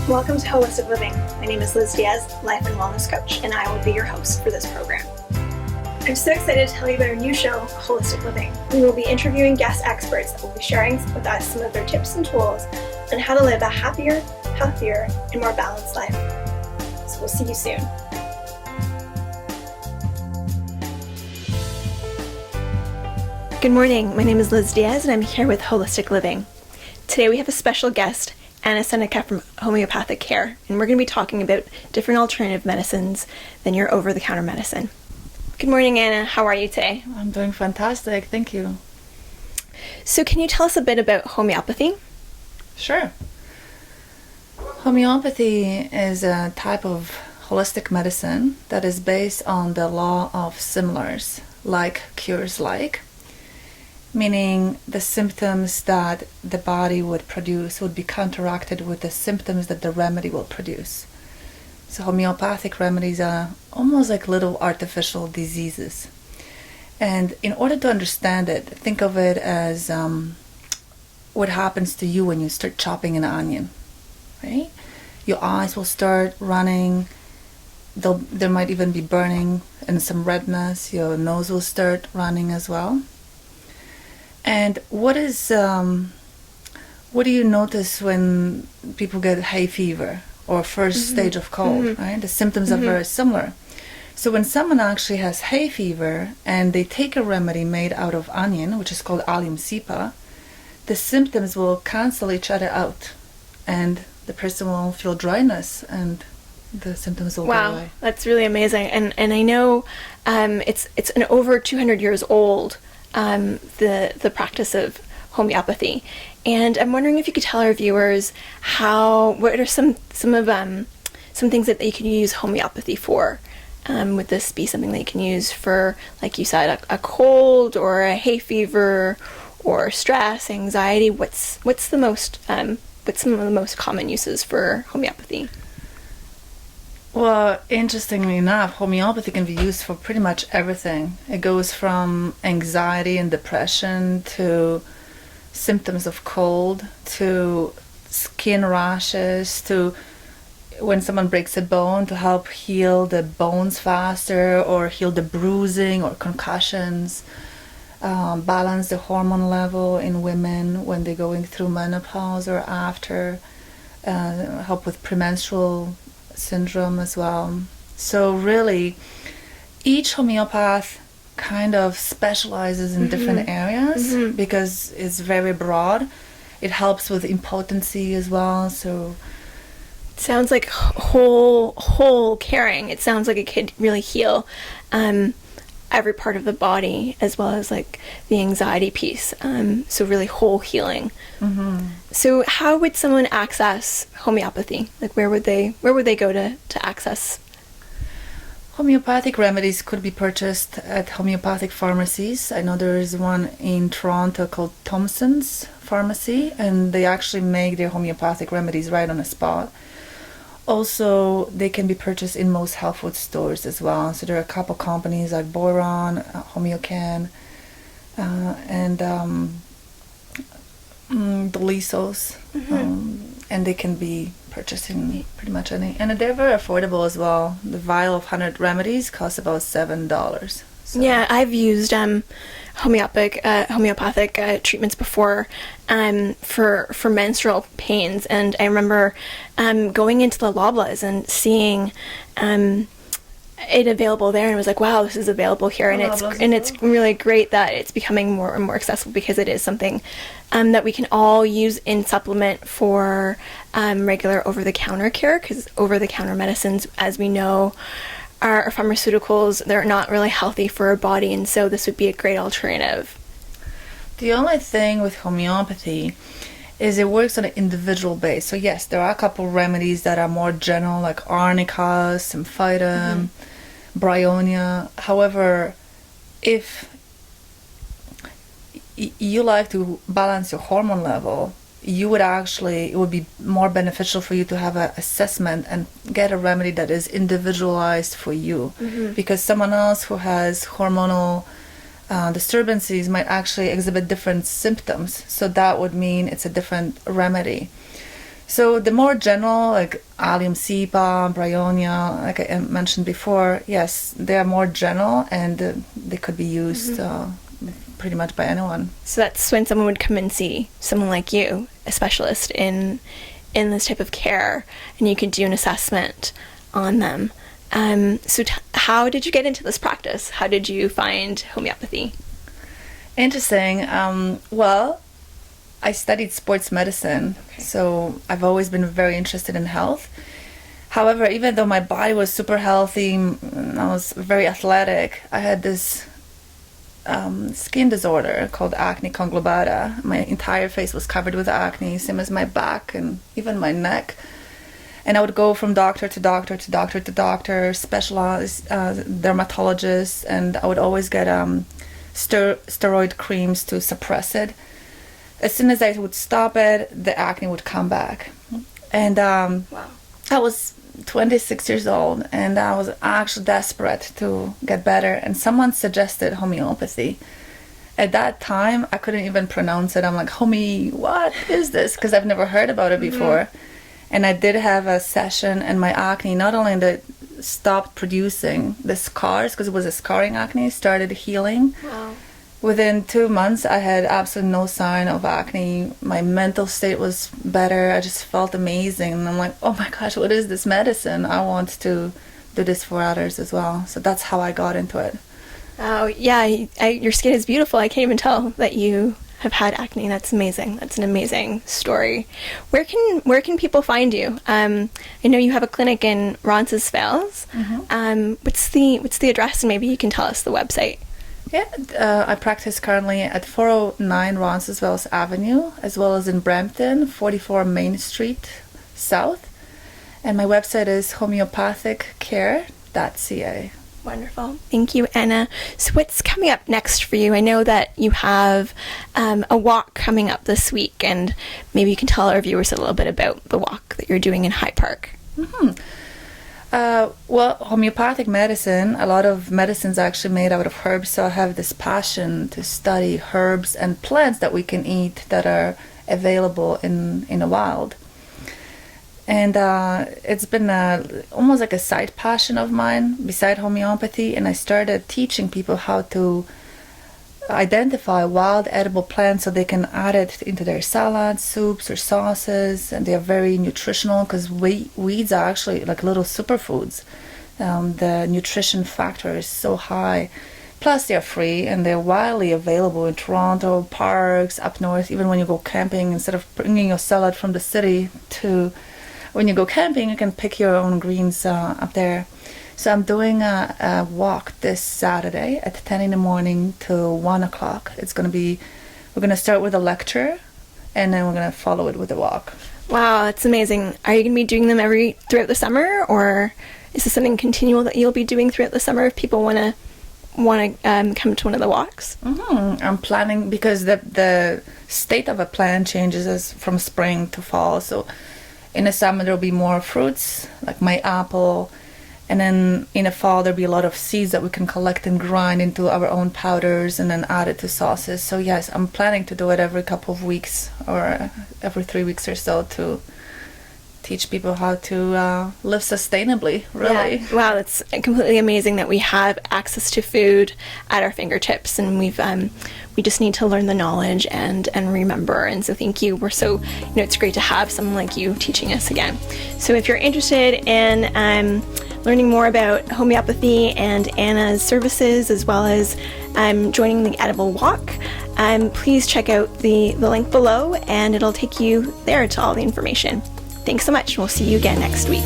Welcome to Holistic Living. My name is Liz Diaz, life and wellness coach, and I will be your host for this program. I'm so excited to tell you about our new show, Holistic Living. We will be interviewing guest experts that will be sharing with us some of their tips and tools on how to live a happier, healthier, and more balanced life. So we'll see you soon. Good morning. My name is Liz Diaz, and I'm here with Holistic Living. Today we have a special guest, Anna Sienicka from Homeopathic Care, and we're going to be talking about different alternative medicines than your over-the-counter medicine. Good morning, Anna. How are you today? I'm doing fantastic. Thank you. So can you tell us a bit about homeopathy? Sure. Homeopathy is a type of holistic medicine that is based on the law of similars, like cures like. Meaning the symptoms that the body would produce would be counteracted with the symptoms that the remedy will produce. So homeopathic remedies are almost like little artificial diseases. And in order to understand it, think of it as what happens to you when you start chopping an onion, right? Your eyes will start running, there might even be burning and some redness, your nose will start running as well. And what do you notice when people get hay fever or first stage of cold, right? The symptoms are very similar. So when someone actually has hay fever and they take a remedy made out of onion, which is called allium cepa, the symptoms will cancel each other out and the person will feel dryness and the symptoms will go away. Wow, that's really amazing. And I know it's an over 200 years old, the practice of homeopathy, and I'm wondering if you could tell our viewers what are some things that they can use homeopathy for. Would this be something that you can use for, like you said, a cold or a hay fever or stress, anxiety? What's some of the most common uses for homeopathy? Well, interestingly enough, homeopathy can be used for pretty much everything. It goes from anxiety and depression to symptoms of cold to skin rashes to when someone breaks a bone to help heal the bones faster or heal the bruising or concussions, balance the hormone level in women when they're going through menopause or after, help with premenstrual syndrome as well. So really, each homeopath kind of specializes in different areas because it's very broad. It helps with impotency as well. So it sounds like whole caring. It sounds like it could really heal every part of the body as well as like the anxiety piece. So really whole healing. So how would someone access homeopathy? Like where would they go to access? Homeopathic remedies could be purchased at homeopathic pharmacies. I know there is one in Toronto called Thompson's Pharmacy, and they actually make their homeopathic remedies right on the spot. Also, they can be purchased in most health food stores as well. So there are a couple companies like Boiron, Homeocan, and Dolisos, and they can be purchased in pretty much any. And they're very affordable as well. The vial of 100 remedies costs about $7. So. Yeah, I've used homeopathic treatments before for menstrual pains, and I remember going into the Loblaws and seeing it available there, and it was like, wow, this is available here, and it's really great that it's becoming more and more accessible because it is something that we can all use in supplement for regular over-the-counter care, because over-the-counter medicines, as we know, are pharmaceuticals. They're not really healthy for our body, and so this would be a great alternative. The only thing with homeopathy is it works on an individual base. So yes, there are a couple remedies that are more general, like arnica, symphytum, bryonia. However, if you like to balance your hormone level, it would be more beneficial for you to have an assessment and get a remedy that is individualized for you, because someone else who has hormonal disturbances might actually exhibit different symptoms, so that would mean it's a different remedy. So the more general, like allium cepa, bryonia, like I mentioned before, yes, they are more general, and they could be used pretty much by anyone. So that's when someone would come and see someone like you, a specialist in this type of care, and you could do an assessment on them. How did you get into this practice? How did you find homeopathy? Interesting. Well, I studied sports medicine, so I've always been very interested in health. However, even though my body was super healthy, and I was very athletic, I had this skin disorder called acne conglobata. My entire face was covered with acne, same as my back and even my neck. And I would go from doctor to doctor to doctor to doctor, specialized dermatologists, and I would always get steroid creams to suppress it. As soon as I would stop it, the acne would come back. And Wow. I was 26 years old, and I was actually desperate to get better, and someone suggested homeopathy. At that time, I couldn't even pronounce it. I'm like, what is this? Because I've never heard about it before. And I did have a session, and my acne, not only did it stopped producing the scars, because it was a scarring acne, started healing. Wow. Within 2 months, I had absolutely no sign of acne. My mental state was better. I just felt amazing. And I'm like, oh my gosh, what is this medicine? I want to do this for others as well. So that's how I got into it. Oh, yeah, your skin is beautiful. I can't even tell that you have had acne. That's amazing. That's an amazing story. Where can people find you? I know you have a clinic in Roncesvalles. What's the address? And maybe you can tell us the website. Yeah, I practice currently at 409 Roncesvalles Avenue, as well as in Brampton, 44 Main Street South. And my website is homeopathiccare.ca. Wonderful. Thank you, Anna. So what's coming up next for you? I know that you have a walk coming up this week, and maybe you can tell our viewers a little bit about the walk that you're doing in Hyde Park. Well, homeopathic medicine, a lot of medicine's actually made out of herbs, so I have this passion to study herbs and plants that we can eat that are available in the wild. And it's been almost like a side passion of mine beside homeopathy, and I started teaching people how to identify wild edible plants so they can add it into their salads, soups, or sauces, and they are very nutritional because weeds are actually like little superfoods. The nutrition factor is so high. Plus, they're free and they're widely available in Toronto, parks, up north. Even when you go camping, instead of bringing your salad from the city to when you go camping, you can pick your own greens up there. So I'm doing a walk this Saturday at 10 in the morning till 1 o'clock. We're going to start with a lecture, and then we're going to follow it with a walk. Wow, that's amazing. Are you going to be doing them throughout the summer, or is this something continual that you'll be doing throughout the summer if people want to come to one of the walks? I'm planning, because the state of a plant changes from spring to fall. So in the summer there'll be more fruits, like my apple. And then in the fall, there'll be a lot of seeds that we can collect and grind into our own powders and then add it to sauces. So yes, I'm planning to do it every couple of weeks or every 3 weeks or so to teach people how to live sustainably, really. Yeah. Wow, that's completely amazing that we have access to food at our fingertips, and we just need to learn the knowledge and remember. And so thank you. We're so, it's great to have someone like you teaching us again. So if you're interested in learning more about homeopathy and Anna's services, as well as joining the Edible Walk, please check out the link below, and it'll take you there to all the information. Thanks so much. We'll see you again next week.